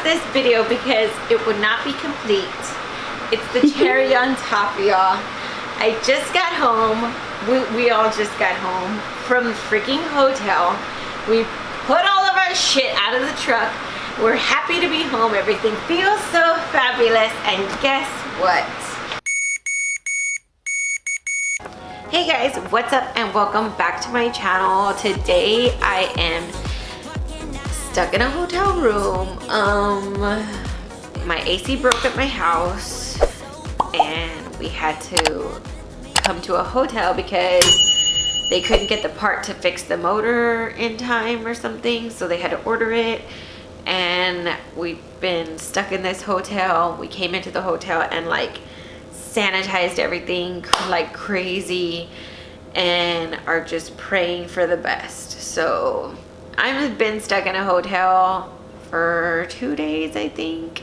pause this video because it would not be complete. It's the cherry on top, y'all. I just got home. We all just got home from the freaking hotel. We put all of our shit out of the truck. We're happy to be home. Everything feels so fabulous. And guess what? Hey guys, what's up and welcome back to my channel. Today I am stuck in a hotel room. My AC broke at my house and we had to come to a hotel because they couldn't get the part to fix the motor in time or something, so they had to order it. And we've been stuck in this hotel. We came into the hotel and like sanitized everything like crazy and are just praying for the best. So I've been stuck in a hotel for 2 days, I think,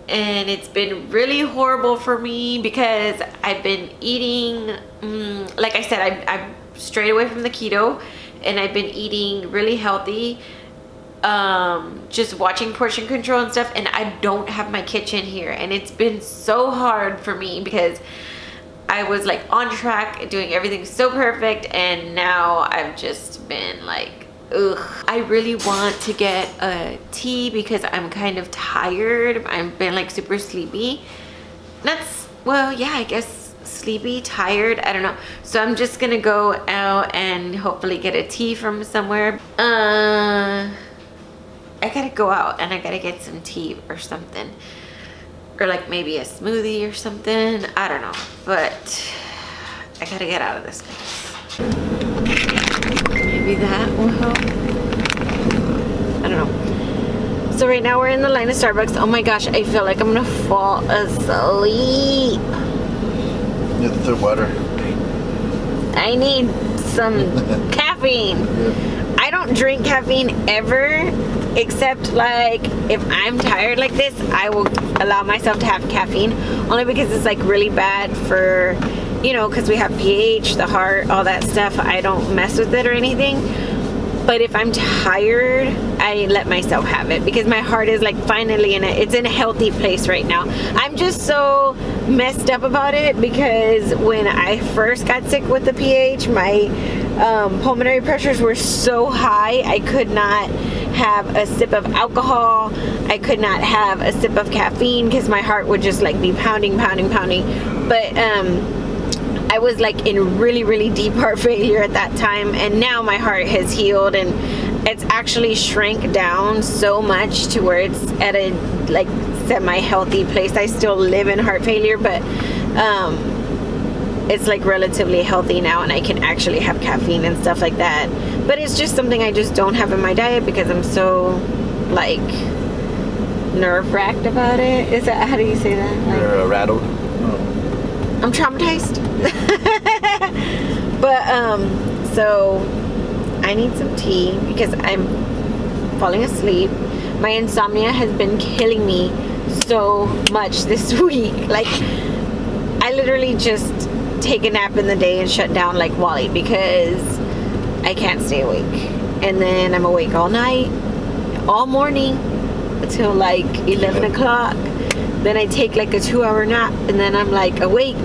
and it's been really horrible for me because I've been eating like I said, I've strayed away from the keto and I've been eating really healthy, just watching portion control and stuff, and I don't have my kitchen here, and it's been so hard for me because I was like on track doing everything so perfect, and now I've just been like, ugh. I really want to get a tea because I'm kind of tired. I've been like super sleepy. That's, well, yeah, I guess sleepy, tired, I don't know. So I'm just gonna go out and hopefully get a tea from somewhere. I gotta go out and I gotta get some tea or something, or like maybe a smoothie or something, I don't know, but I gotta get out of this place. Maybe that will help, I don't know. So right now we're in the line of Starbucks. Oh my gosh, I feel like I'm gonna fall asleep. You have to throw water. I need some caffeine. Yeah. I don't drink caffeine ever, except like if I'm tired like this, I will allow myself to have caffeine, only because it's like really bad for, you know, because we have pH, the heart, all that stuff. I don't mess with it or anything. But if I'm tired, I let myself have it because my heart is like finally it's in a healthy place right now. I'm just so messed up about it because when I first got sick with the pH, my pulmonary pressures were so high, I could not have a sip of alcohol. I could not have a sip of caffeine because my heart would just like be pounding. But I was like in really deep heart failure at that time, and now my heart has healed and it's actually shrank down so much to where it's at a like semi-healthy place. I still live in heart failure, but it's like relatively healthy now and I can actually have caffeine and stuff like that. But it's just something I just don't have in my diet because I'm so like nerve-wracked about it. Is that, how do you say that? Like, you're rattled. I'm traumatized. But so I need some tea because I'm falling asleep. My insomnia has been killing me so much this week. Like I literally just take a nap in the day and shut down like Wally because I can't stay awake. And then I'm awake all night, all morning until like 11 o'clock. Then I take like a 2-hour nap and then I'm like awake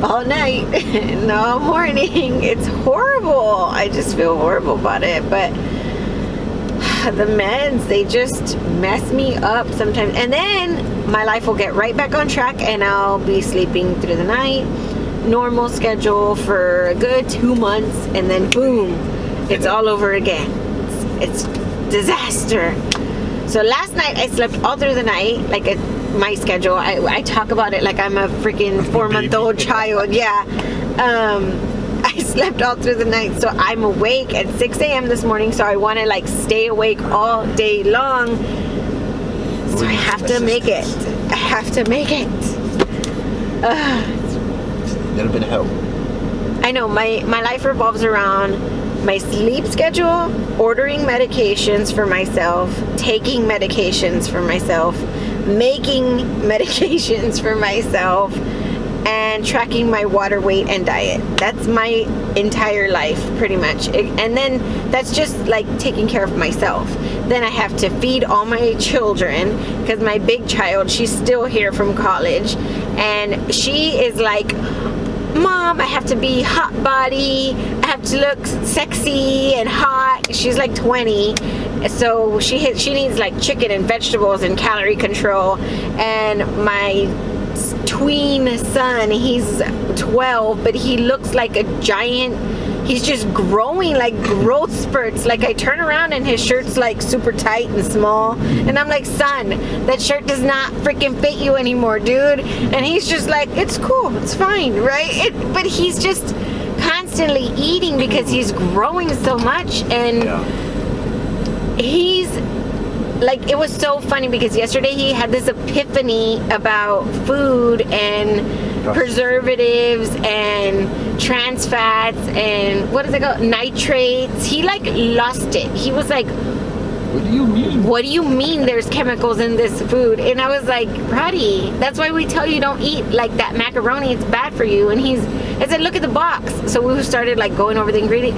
all night and all morning. It's horrible. I just feel horrible about it. But the meds, they just mess me up sometimes. And then my life will get right back on track and I'll be sleeping through the night. Normal schedule for a good 2 months and then boom, it's all over again. It's disaster. So last night I slept all through the night, like my schedule. I talk about it like I'm a freaking 4-month-old child. Yeah. I slept all through the night, so I'm awake at 6 a.m. this morning, so I want to like stay awake all day long. So I have to make it. I have to make it. A little bit of help. I know my life revolves around my sleep schedule, ordering medications for myself, taking medications for myself, making medications for myself, and tracking my water weight and diet. That's my entire life, pretty much. And then that's just like taking care of myself. Then I have to feed all my children, because my big child, she's still here from college, and she is like, Mom, I have to be hot body, I have to look sexy and hot. She's like 20, so she needs like chicken and vegetables and calorie control. And my tween son, he's 12, but he looks like a giant. He's just growing like growth spurts. Like I turn around and his shirt's like super tight and small, and I'm like, son, that shirt does not freaking fit you anymore, dude. And he's just like, it's cool, it's fine, right? But he's just constantly eating because he's growing so much. And he's like, it was so funny because yesterday he had this epiphany about food and preservatives and trans fats and what is it called, nitrates. He like lost it. He was like, what do you mean? What do you mean there's chemicals in this food? And I was like, Roddy, that's why we tell you don't eat like that macaroni, it's bad for you. And I said, look at the box. So we started like going over the ingredient,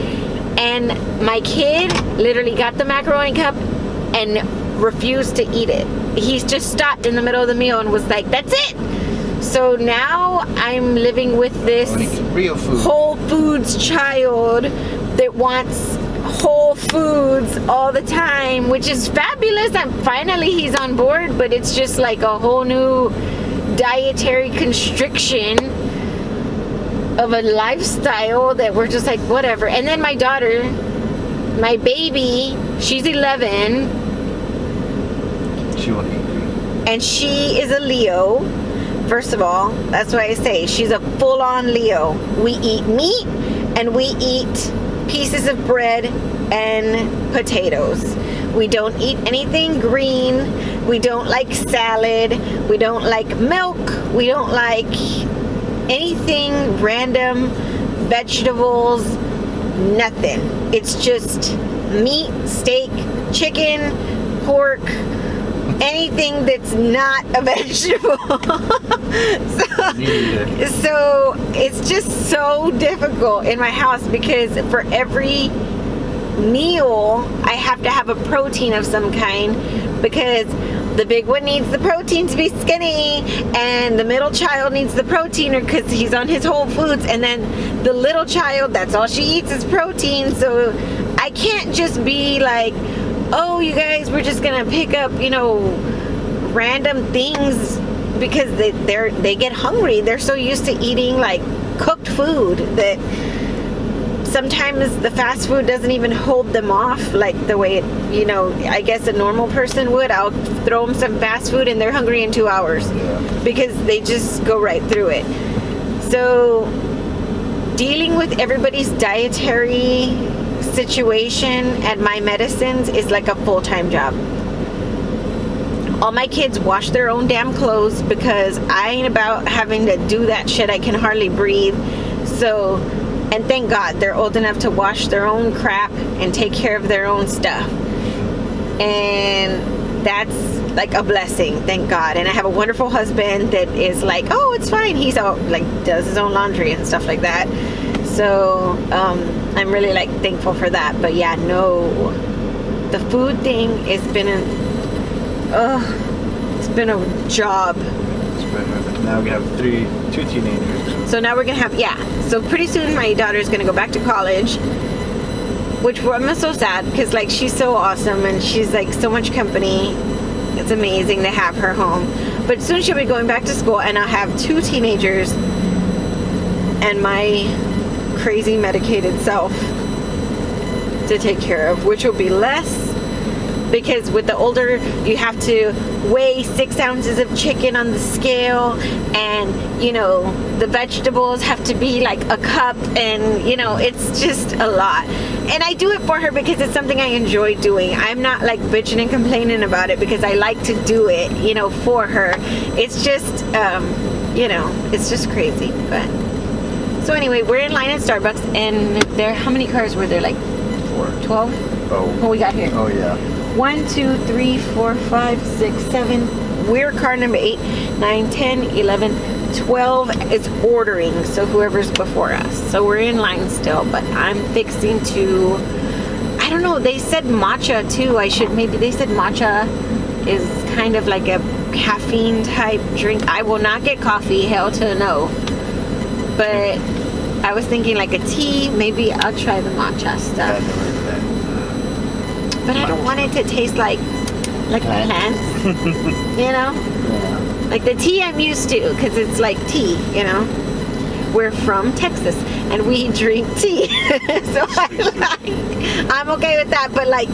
and my kid literally got the macaroni cup and refused to eat it. He's just stopped in the middle of the meal and was like, that's it. So now I'm living with this real food. Whole Foods child that wants whole foods all the time, which is fabulous. Finally he's on board, but it's just like a whole new dietary constriction of a lifestyle that we're just like, whatever. And then my daughter, my baby, she's 11. She won't eat green. And she is a Leo. First of all, that's why I say she's a full-on Leo. We eat meat and we eat pieces of bread and potatoes. We don't eat anything green. We don't like salad. We don't like milk. We don't like anything random, vegetables, nothing. It's just meat, steak, chicken, pork, anything that's not a vegetable. So it's just so difficult in my house because for every meal I have to have a protein of some kind, because the big one needs the protein to be skinny, and the middle child needs the protein because he's on his Whole Foods, and then the little child, that's all she eats is protein. So I can't just be like, oh, you guys, we're just gonna pick up, random things, because they get hungry. They're so used to eating like cooked food that sometimes the fast food doesn't even hold them off like the way it, I guess a normal person would. I'll throw them some fast food and they're hungry in 2 hours because they just go right through it. So dealing with everybody's dietary situation and my medicines is like a full-time job. All my kids wash their own damn clothes because I ain't about having to do that shit. I can hardly breathe. So, and thank God they're old enough to wash their own crap and take care of their own stuff. And that's like a blessing, thank God. And I have a wonderful husband that is like, oh, it's fine. He's all like does his own laundry and stuff like that. So I'm really like thankful for that. But yeah, no, the food thing it's been a job. Now we have two teenagers. So now we're gonna have, so pretty soon my daughter's gonna go back to college, which I'm so sad because like she's so awesome and she's like so much company. It's amazing to have her home. But soon she'll be going back to school, and I'll have 2 teenagers and my crazy medicated self to take care of, which will be less, because with the older you have to weigh 6 ounces of chicken on the scale, and the vegetables have to be like a cup, and it's just a lot. And I do it for her because it's something I enjoy doing. I'm not like bitching and complaining about it because I like to do it for her. It's just it's just crazy. But so anyway, we're in line at Starbucks, and how many cars were there? Like 12? Oh. What we got here? Oh yeah. 1, 2, 3, 4, 5, 6, 7. We're car number 8, 9, 10, 11, 12 is ordering, so whoever's before us. So we're in line still, but I'm fixing to, I don't know, they said matcha too. They said matcha is kind of like a caffeine type drink. I will not get coffee, hell to no. But I was thinking like a tea, maybe I'll try the matcha stuff. But I don't want it to taste like plants, you know? Yeah. Like the tea I'm used to, because it's like tea, you know? We're from Texas, and we drink tea. So I'm okay with that, but like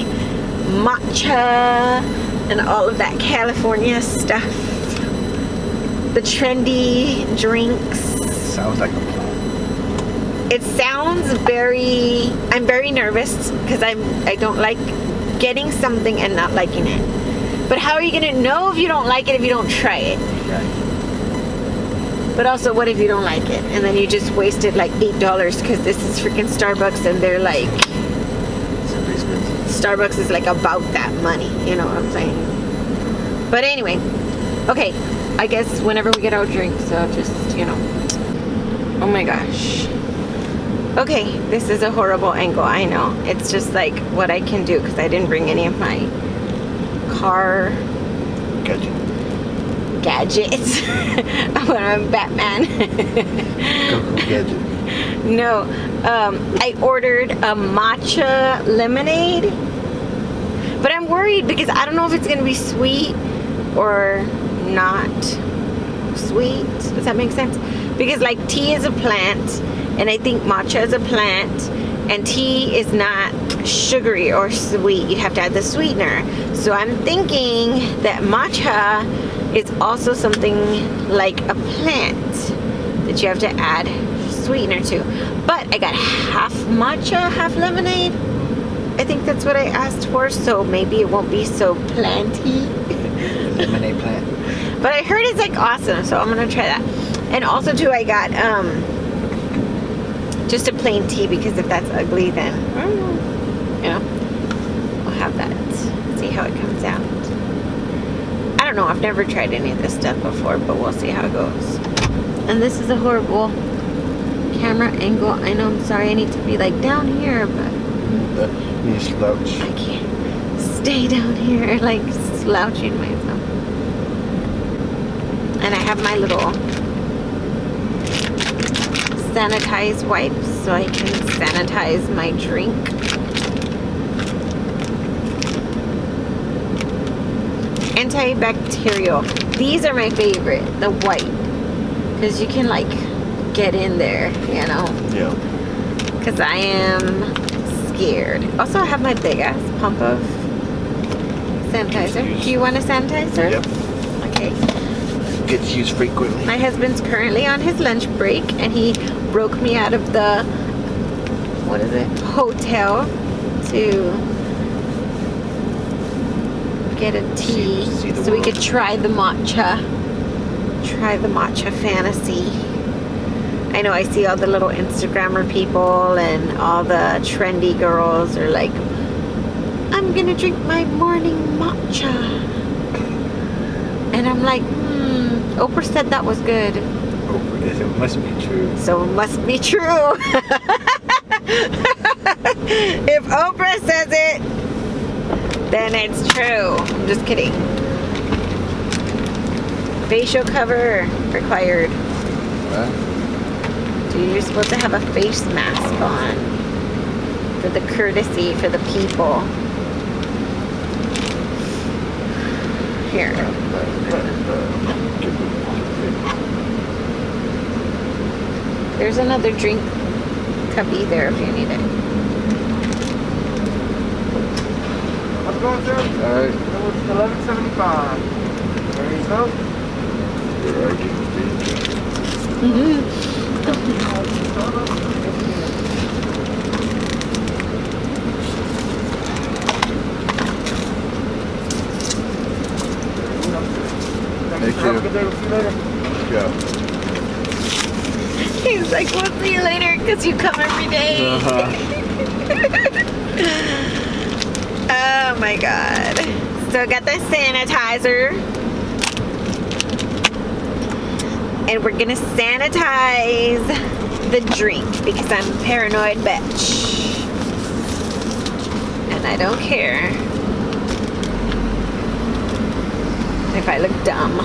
matcha and all of that California stuff, the trendy drinks. Sounds like a plan. It sounds I'm very nervous because I don't like getting something and not liking it. But how are you gonna know if you don't like it if you don't try it? Right. But also, what if you don't like it and then you just wasted like $8 because this is freaking Starbucks and they're like, Starbucks is like about that money, you know what I'm saying? But anyway, okay, I guess whenever we get our drinks, I'll just, you know. Oh my gosh. Okay, this is a horrible angle, I know. It's just like what I can do because I didn't bring any of my car gadgets. When I'm Batman. Go gadget. No, I ordered a matcha lemonade, but I'm worried because I don't know if it's gonna be sweet or not sweet. Does that make sense? Because like tea is a plant, and I think matcha is a plant, and tea is not sugary or sweet. You have to add the sweetener. So I'm thinking that matcha is also something like a plant that you have to add sweetener to. But I got half matcha, half lemonade. I think that's what I asked for, so maybe it won't be so planty. Lemonade plant. But I heard it's like awesome, so I'm gonna try that. And also too, I got just a plain tea, because if that's ugly, then you know, we'll have that. See how it comes out. I don't know, I've never tried any of this stuff before, but we'll see how it goes. And this is a horrible camera angle. I know, I'm sorry, I need to be like down here, but You slouch. I can't stay down here like slouching myself. And I have my little sanitized wipes so I can sanitize my drink. Antibacterial. These are my favorite, the white, because you can like get in there, you know. Yeah. Because I am scared. Also, I have my big ass pump of sanitizer. Do you want a sanitizer? Yep. Okay. Gets used frequently. My husband's currently on his lunch break, and he broke me out of the, what is it, hotel to get a tea See the so we world. could try the matcha fantasy. I know, I see all the little Instagrammer people and all the trendy girls are like, I'm gonna drink my morning matcha, and I'm like, Oprah said that was good. Oprah, it must be true. So it must be true. If Oprah says it, then it's true. I'm just kidding. Facial cover required. What? Dude, you're supposed to have a face mask on for the courtesy, for the people. Here. There's another drink cubby there if you need it. How's it going, sir? All right. It's $11.75. There you go. Thank you. Have a good day. We'll see you later. Yeah. He's like, we'll see you later because you come every day. Oh my god. So I got the sanitizer. and we're gonna sanitize the drink because I'm a paranoid bitch. And I don't care if I look dumb.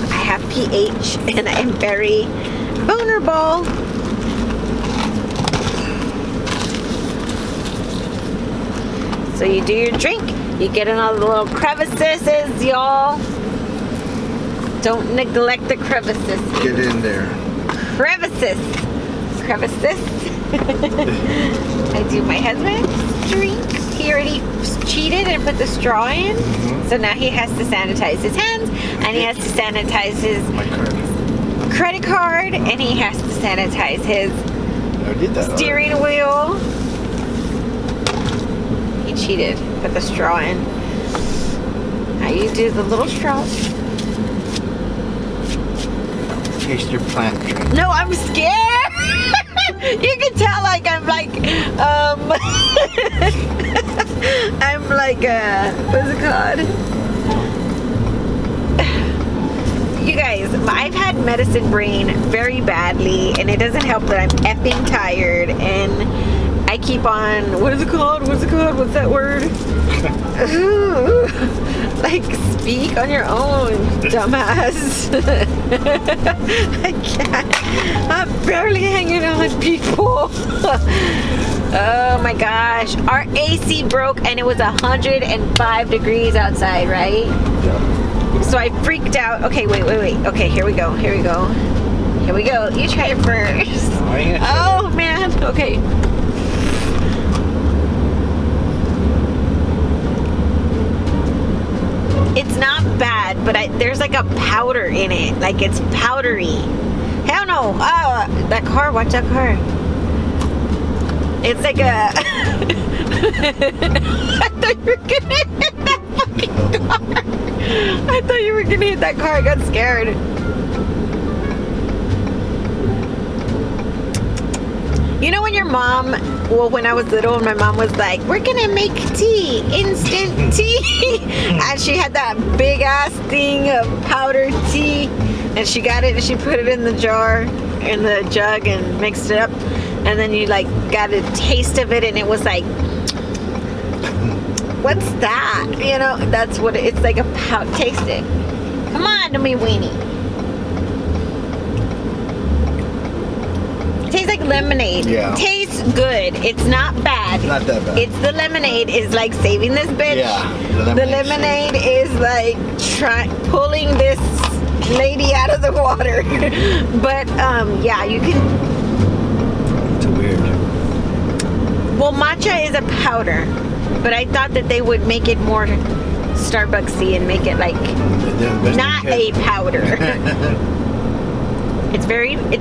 I have pH and I am very vulnerable. So you do your drink, you get in all the little crevices, y'all. Don't neglect the crevices. Get in there. Crevices. Crevices. I do my husband's drink. He already cheated and put the straw in. Mm-hmm. So now he has to sanitize his hands and he has to sanitize his My card. credit card and he has to sanitize his I did that. steering wheel. He cheated. Put the straw in. Now you do the little straw. Taste your plant drink. No, I'm scared. You can tell, like I'm like, I'm like, what's it called? You guys, I've had medicine brain very badly, and it doesn't help that I'm effing tired, and I keep on, what is it called? What's it called? What's that word? Like, speak on your own, dumbass. I can't. I'm barely hanging on people. Oh my gosh. Our AC broke and it was 105 degrees outside, right? Yeah. So I freaked out. Okay, wait. Okay, here we go. You try it first. Oh man. Okay. It's not bad, but there's like a powder in it. Like it's powdery. Hell no. Oh, that car. Watch that car. It's like a... I thought you were gonna hit that fucking car. I thought you were gonna hit that car. I got scared. You know when your mom, well, when I was little, my mom was like, we're gonna make tea, instant tea. And she had that big ass thing of powdered tea. And she got it and she put it in the jar, in the jug and mixed it up. And then you like got a taste of it and it was like, what's that? You know, that's what it's like, a powder. Taste it. Come on to me, weenie. Tastes like lemonade. Yeah. Tastes good. It's not bad. Not that bad. It's the lemonade is like saving this bitch. Yeah. The lemonade is like pulling this lady out of the water. But yeah, you can. It's weird. Well, matcha is a powder, but I thought that they would make it more Starbucksy and make it like not a powder. It's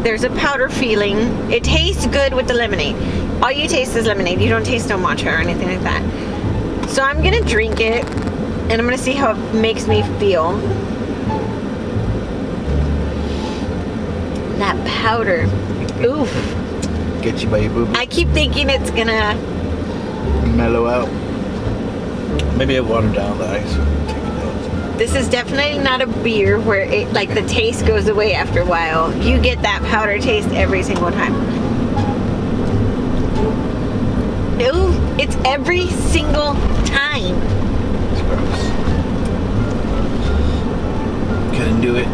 there's a powder feeling. It tastes good with the lemonade. All you taste is lemonade. You don't taste no matcha or anything like that. So I'm gonna drink it and I'm gonna see how it makes me feel. That powder. Oof. Get you by your boob. I keep thinking it's gonna Mellow out. Maybe I water down the ice. Take it down. This is definitely not a beer where it like the taste goes away after a while. You get that powder taste every single time. Ooh, it's every single time. It's gross. Couldn't do it.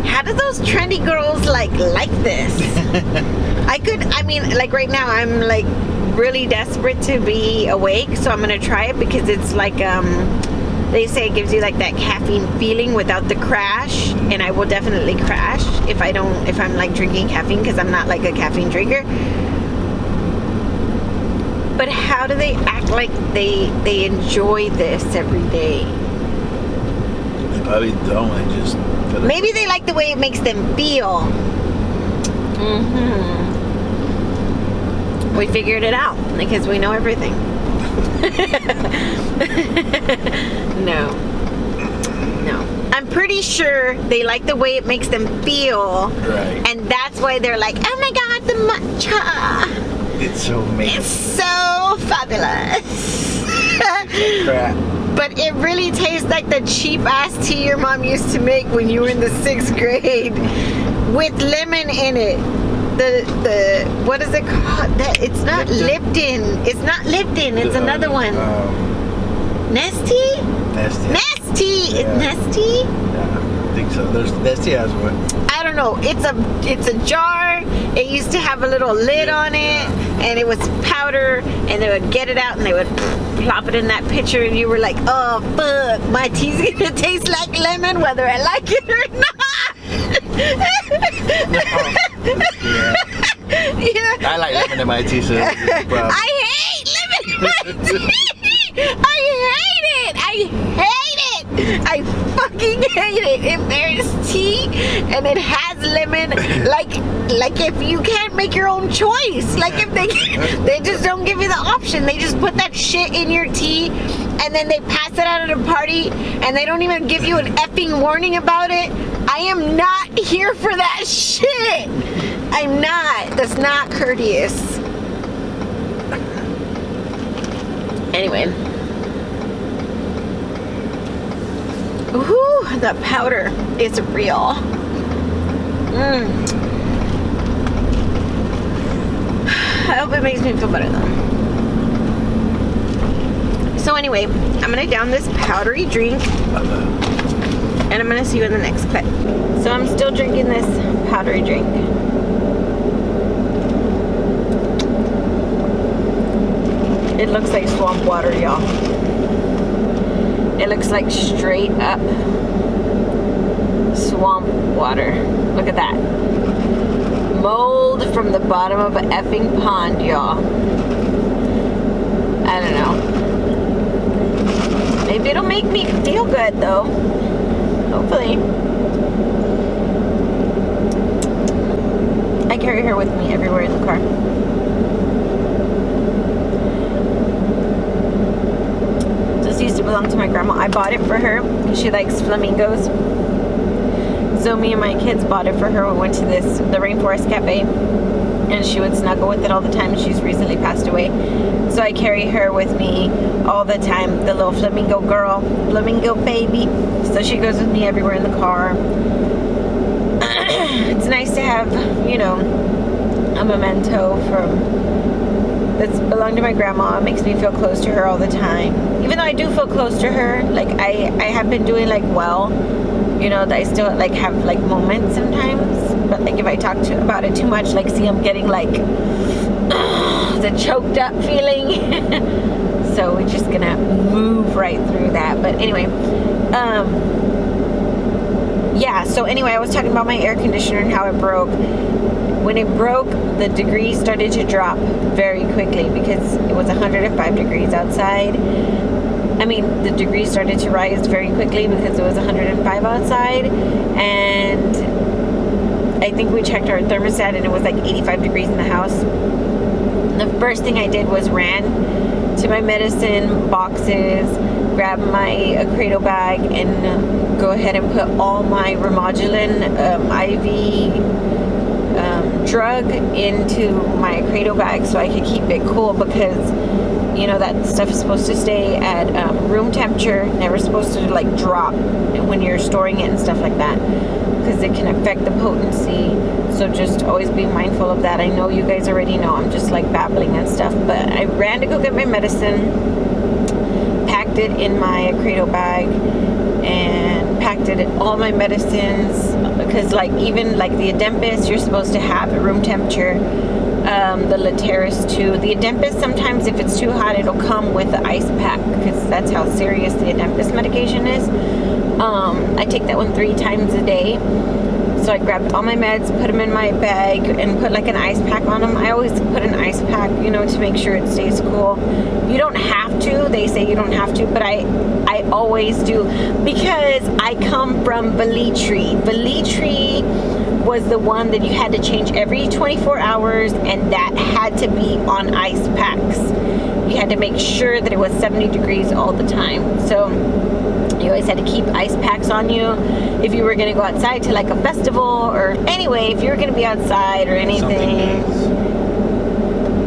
How do those trendy girls like this? I mean, like right now I'm like really desperate to be awake, so I'm gonna try it because it's like they say it gives you like that caffeine feeling without the crash, and I will definitely crash if I'm like drinking caffeine because I'm not like a caffeine drinker. But how do they act like they enjoy this every day? They probably don't. They just Maybe they like the way it makes them feel. We figured it out because we know everything. No. I'm pretty sure they like the way it makes them feel. Right. And that's why they're like, oh my god, the matcha. It's so amazing. It's so fabulous. Crap. But it really tastes like the cheap ass tea your mom used to make when you were in the 6th grade with lemon in it. The what is it called? It's not Lipton. It's not Lipton. It's another one. Nestea? Nestea. Yeah. Nestea? Yeah, I think so. Nestea has one. I don't know. It's a jar. It used to have a little lid on it, and it was powder, and they would get it out and they would plop it in that pitcher, and you were like, oh fuck, my tea's gonna taste like lemon whether I like it or not. Yeah. I like lemon in my tea, so I hate lemon in my tea. I hate it. I fucking hate it. If there's tea and it has lemon, like if you can't make your own choice, like if they just don't give you the option, they just put that shit in your tea and then they pass it out at a party and they don't even give you an effing warning about it. I am not here for that shit. I'm not. That's not courteous. Anyway. Ooh, the powder is real. I hope it makes me feel better though. So anyway, I'm gonna down this powdery drink and I'm gonna see you in the next clip. So I'm still drinking this powdery drink. It looks like swamp water, y'all. It looks like straight up swamp water. Look at that. Mold from the bottom of an effing pond, y'all. I don't know. Maybe it'll make me feel good though. Hopefully. I carry her with me everywhere in the car. Used to belong to my grandma. I bought it for her because she likes flamingos. So me and my kids bought it for her. We went to the Rainforest Cafe and she would snuggle with it all the time. She's recently passed away. So I carry her with me all the time. The little flamingo girl, flamingo baby. So she goes with me everywhere in the car. It's nice to have, you know, a memento that's belonged to my grandma. It makes me feel close to her all the time. Even though I do feel close to her, like I have been doing like well, you know, that I still like have like moments sometimes. But like if I talk about it too much, like see I'm getting like the choked up feeling. So we're just gonna move right through that. But anyway, yeah, so anyway, I was talking about my air conditioner and how it broke. When it broke, the degrees started to drop very quickly because it was 105 degrees outside. I mean, the degrees started to rise very quickly because it was 105 outside. And I think we checked our thermostat and it was like 85 degrees in the house. The first thing I did was ran to my medicine boxes, grab my Credo bag, and go ahead and put all my Remodulin IV drug into my Credo bag so I could keep it cool because, you know, that stuff is supposed to stay at room temperature, never supposed to like drop when you're storing it and stuff like that because it can affect the potency. So just always be mindful of that. I know you guys already know I'm just like babbling and stuff, but I ran to go get my medicine, packed it in my Credo bag, and packed it in all my medicines because like even like the Adempus you're supposed to have at room temperature, the Lateris too. The Adempus sometimes if it's too hot it'll come with the ice pack because that's how serious the Adempus medication is. I take that one 3 times a day. So I grabbed all my meds, put them in my bag, and put like an ice pack on them. I always put an ice pack, you know, to make sure it stays cool. You don't have to. They say you don't have to, but I always do because I come from Velitri. Velitri was the one that you had to change every 24 hours, and that had to be on ice packs. You had to make sure that it was 70 degrees all the time. So you always had to keep ice packs on you if you were going to go outside to like a festival or anyway, if you were going to be outside or anything.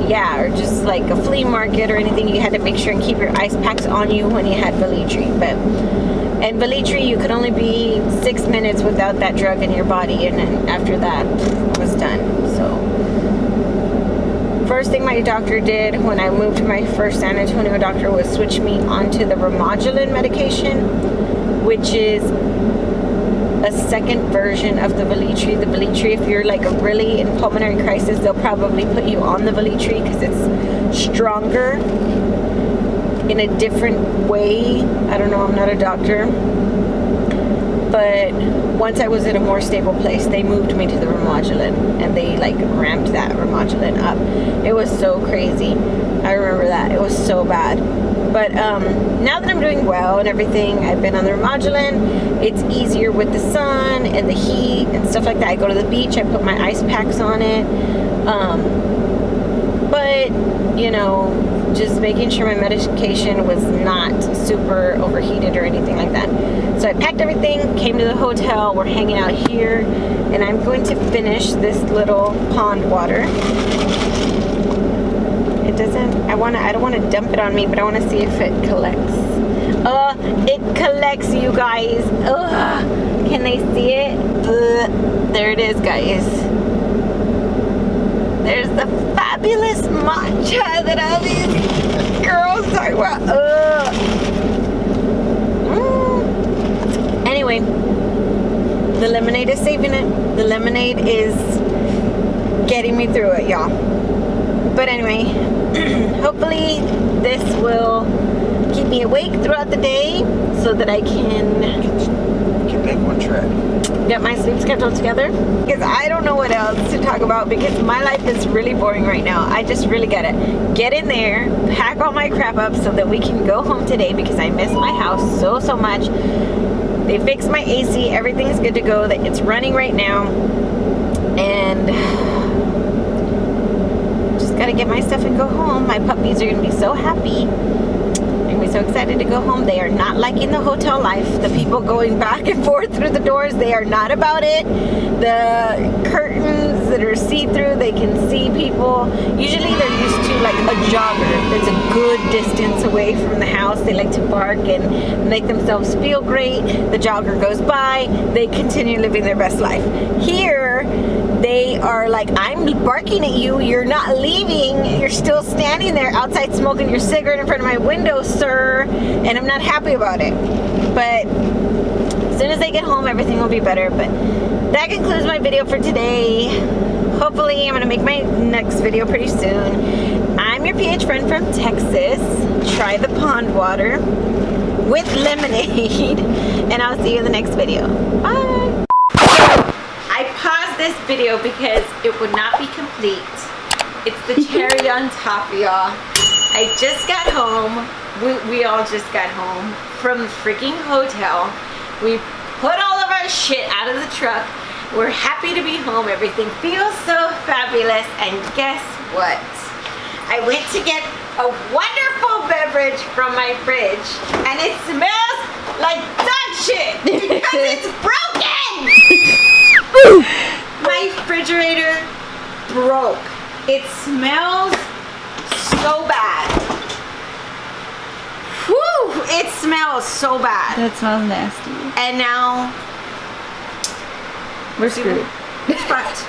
yeah, or just like a flea market or anything, you had to make sure and keep your ice packs on you when you had Velitri. And Velitri, you could only be 6 minutes without that drug in your body, and then after that, it was done. So, first thing my doctor did when I moved to my first San Antonio doctor was switch me onto the Remodulin medication, which is a second version of the Velitri. The Velitri, if you're like really in pulmonary crisis, they'll probably put you on the Velitri because it's stronger in a different way. I don't know, I'm not a doctor. But once I was in a more stable place, they moved me to the Remodulin, and they like ramped that Remodulin up. It was so crazy. I remember that. It was so bad. But now that I'm doing well and everything, I've been on the Remodulin. It's easier with the sun and the heat and stuff like that. I go to the beach, I put my ice packs on it. But, you know, just making sure my medication was not super overheated or anything like that. So I packed everything, came to the hotel, we're hanging out here, and I'm going to finish this little pond water. It doesn't, I don't want to dump it on me, but I want to see if it collects. It collects, you guys. Can they see it? There it is, guys. There's the fabulous matcha that all these girls talk about. Anyway, the lemonade is saving it. The lemonade is getting me through it, y'all. But anyway, hopefully this will keep me awake throughout the day so that I can Get back on track. get my sleep schedule together, because I don't know what else to talk about, because my life is really boring right now. I just really gotta get in there, pack all my crap up so that we can go home today, because I miss my house so much. They fixed my AC, everything's good to go, it's running right now, and just gotta get my stuff and go home. My puppies are gonna be so happy. I'm so excited to go home. They are not liking the hotel life. The people going back and forth through the doors, they are not about it. The curtains that are see-through, they can see people. Usually they're used to like a jogger that's a good distance away from the house. They like to bark and make themselves feel great. The jogger goes by, they continue living their best life. Here, they are like, I'm barking at you, you're not leaving, you're still standing there outside smoking your cigarette in front of my window, sir, and I'm not happy about it. But as soon as I get home, everything will be better. But that concludes my video for today. Hopefully I'm gonna make my next video pretty soon. I'm your PH friend from Texas. Try the pond water with lemonade, and I'll see you in the next video. Bye. I paused this video because it would not be complete. It's the cherry on top, y'all. I just got home. We all just got home from the freaking hotel. We put all of our shit out of the truck. We're happy to be home. Everything feels so fabulous. And guess what? I went to get a wonderful beverage from my fridge, and it smells like dog shit because it's broken. My refrigerator broke. It smells so bad. Whew, it smells so bad. That smells nasty. And now We're screwed. But